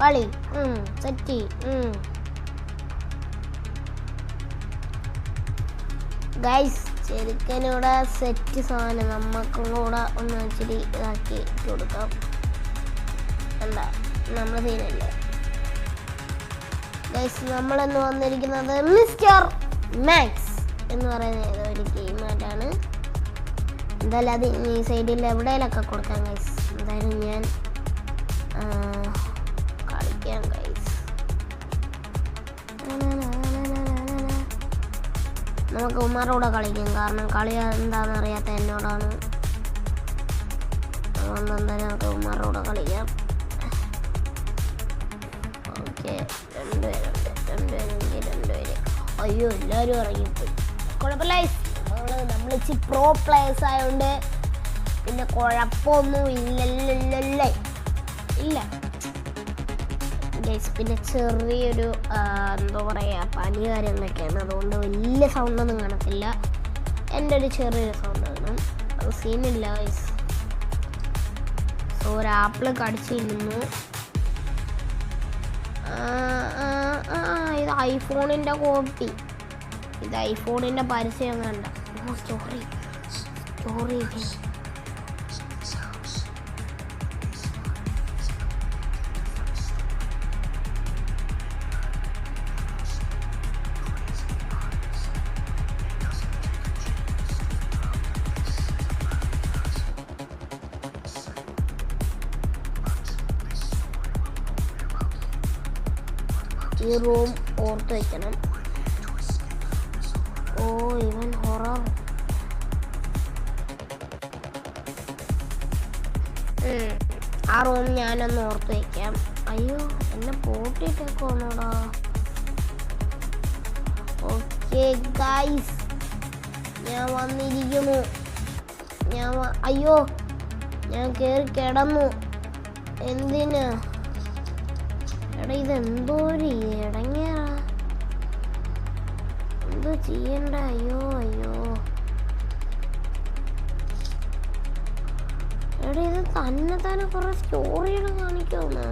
കളി set guys. ചെറുക്കനിവിടെ set സാധനം നമുക്കും കൂടെ ഒന്ന് ഇച്ചിരി ഇതാക്കി കൊടുക്കാം. എന്താ നമ്മുടെ സീനല്ലേ ഗൈസ്. നമ്മളെന്ന് വന്നിരിക്കുന്നത് മിസ്റ്റർ മാക്സ് എന്ന് പറയുന്ന ഏതോ ഒരു ഗെയിമായിട്ടാണ്. എന്തായാലും അത് ഈ സൈഡിൽ എവിടെയെങ്കിലൊക്കെ കൊടുക്കാം ഗൈസ്. എന്തായാലും ഞാൻ കളിക്കാം ഗൈസ്. നമുക്ക് ഉമ്മാരോടെ കളിക്കാം, കാരണം കളി എന്താണെന്ന് അറിയാത്ത എന്നോടാണ്. അതുകൊണ്ട് എന്തായാലും നമുക്ക് ഉമ്മാരോടെ കളിക്കാം. ഓക്കെ, രണ്ടുപേര്. അയ്യോ, എല്ലാവരും ഇറങ്ങിപ്പോയി. കുഴപ്പമില്ല, നമ്മളിച്ചി പ്രോ പ്ലേയേഴ്സ് ആയതുകൊണ്ട് പിന്നെ കുഴപ്പമൊന്നും ഇല്ല. പിന്നെ ചെറിയൊരു എന്താ പറയുക, പനി കാര്യങ്ങളൊക്കെയാണ്. അതുകൊണ്ട് വലിയ സൗണ്ടൊന്നും കാണത്തില്ല. എൻ്റെ ഒരു ചെറിയൊരു സൗണ്ട് കാണും, അത് സീനില്ല ഗൈസ്. സോ ഒരു ആപ്പിൾ കടിച്ചിരുന്നു. ഇത് ഐഫോണിൻ്റെ കോപ്പി. ഇത് ഐഫോണിൻ്റെ പരസ്യം കണ്ട. സ്റ്റോറി ഈ റൂം ഓർത്ത് വയ്ക്കണം. ഓ, ഇവൻ ഹൊറർ. ആ റൂം ഞാനൊന്ന് ഓർത്ത് വയ്ക്കാം. അയ്യോ, എന്നെ പൂട്ടിയിട്ടേക്കോണോടാ. ഓക്കെ ഗൈസ്, ഞാൻ വന്നിരിക്കുന്നു. അയ്യോ, ഞാൻ കയറി കിടന്നു. എന്തിനാ എടാ, ഇതെന്തോ ഒരു ഇടങ്ങേറാ. എന്തോ ചെയ്യണ്ട. അയ്യോ എടാ, ഇത് തന്നെ കുറെ സ്റ്റോറികൾ കാണിക്കുന്നു.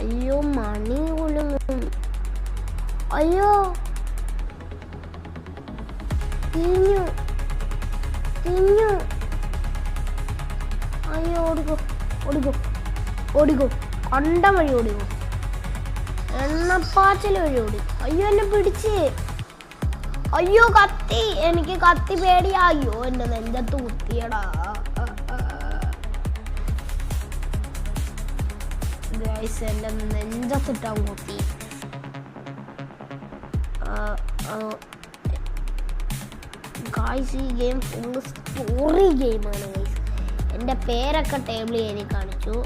അയ്യോ, മണി കൊല്ലുന്നു. അയ്യോ, തിരിഞ്ഞു. അയ്യോ, ഓടിക്കോ. കണ്ട വഴി ഓടിക്കോ. എണ്ണപ്പാച്ചൽ വഴി ഓടി. അയ്യോ, എന്നെ പിടിച്ച്. അയ്യോ, കത്തി. എനിക്ക് കത്തി പേടിയാ. അയ്യോ, എന്നെ നെഞ്ചത്ത് കുത്തിയടാ. ഗൈസ്, എന്റെ നെഞ്ചത്തിട്ടാൻ കുത്തി. ഗൈസ്, ഈ ഗെയിം ഫുൾ സ്റ്റോറി ഗെയിമാണ് ഗൈസ്. എൻ്റെ പേരൊക്കെ ടേബിളിൽ എഴുതി കാണിച്ചു.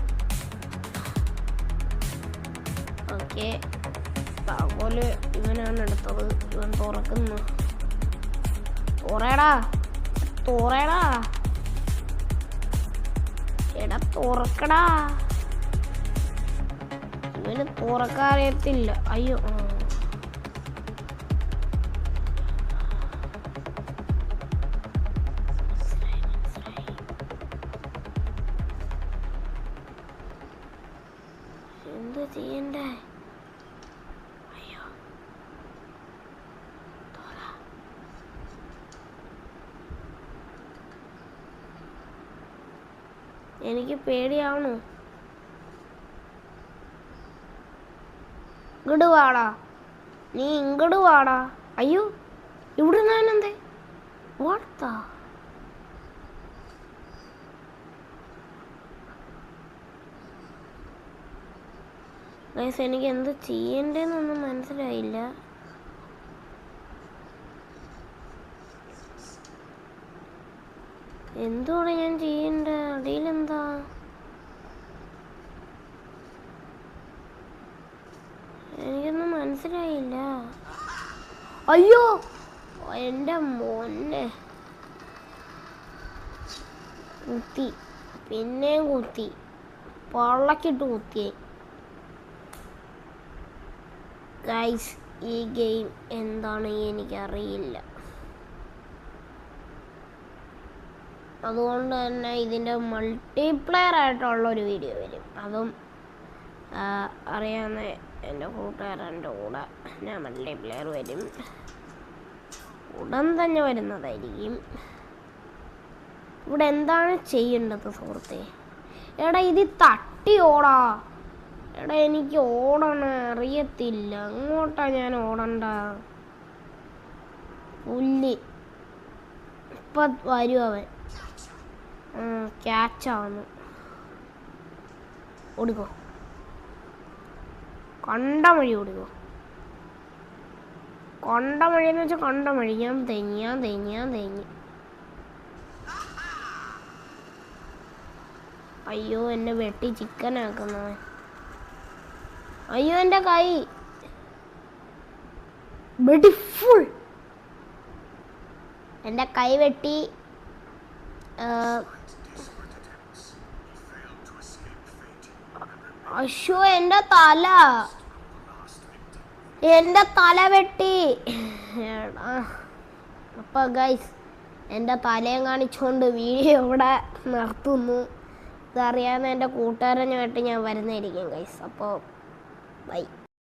ഓക്കെ, അതുപോലെ ഇവനാണ് എടുത്തത്. ഇവൻ തുറക്കുന്നു. തുറയടാ. എടാ, തുറക്കടാ. ഇവന് തുറക്കാറിയത്തില്ല. അയ്യോ, എന്ത് ചെയ്യണ്ടേ? എനിക്ക് പേടിയാവണു. ഇങ്ങോട്ട് വാടാ, നീ ഇങ്ങോട്ട് വാടാ. അയ്യോ, ഇവിടെ ഞാനെന്തേ വാർത്താ. ഗൈസ്, എനിക്ക് എന്ത് ചെയ്യണ്ടേന്നൊന്നും മനസ്സിലായില്ല. എന്തുവാണ് ഞാൻ ചെയ്യണ്ട? അടിയിലെന്താ? എനിക്കൊന്നും മനസ്സിലായില്ല. അയ്യോ, എൻ്റെ മോനെ കുത്തി. പിന്നെയും കുത്തി. പള്ളക്കിട്ട് കുത്തിയേ. ഗൈസ്, ഈ ഗെയിം എന്താണ് എനിക്കറിയില്ല. അതുകൊണ്ട് തന്നെ ഇതിൻ്റെ മൾട്ടിപ്ലെയർ ആയിട്ടുള്ളൊരു വീഡിയോ വരും. അതും അറിയാവുന്ന എൻ്റെ കൂട്ടുകാരൻ്റെ കൂടെ ഞാൻ മൾട്ടിപ്ലെയർ വരും. ഉടൻ തന്നെ വരുന്നതായിരിക്കും. ഇവിടെ എന്താണ് ചെയ്യേണ്ടത് സുഹൃത്തെ? എടാ ഇത് തട്ടി ഓടാ. എടാ എനിക്ക് ഓടണ അറിയത്തില്ല. അങ്ങോട്ടാ ഞാൻ ഓടണ്ട. പുല്ലി ഇപ്പം വരും അവൻ. ക്യാച്ചാവുന്നു. ഓടിക്കോ, കണ്ട വഴി ഓടിക്കോ. കണ്ട വഴിയെന്ന് വെച്ചാൽ കണ്ട വഴി. ഞാൻ തെങ്ങി. അയ്യോ എന്നെ വെട്ടി ചിക്കനാക്കുന്നവൻ. അയ്യോ എൻ്റെ കൈ വെട്ടി ഫുൾ. എൻ്റെ കൈ വെട്ടി. അയ്യോ എൻ്റെ തല വെട്ടി. അപ്പോൾ ഗൈസ് എൻ്റെ തലയും കാണിച്ചുകൊണ്ട് വീഡിയോ ഇവിടെ നിർത്തുന്നു. ഇതറിയാവുന്ന എൻ്റെ കൂട്ടുകാരനുമായിട്ട് ഞാൻ വരുന്നതായിരിക്കും ഗൈസ്. അപ്പോൾ ബൈ.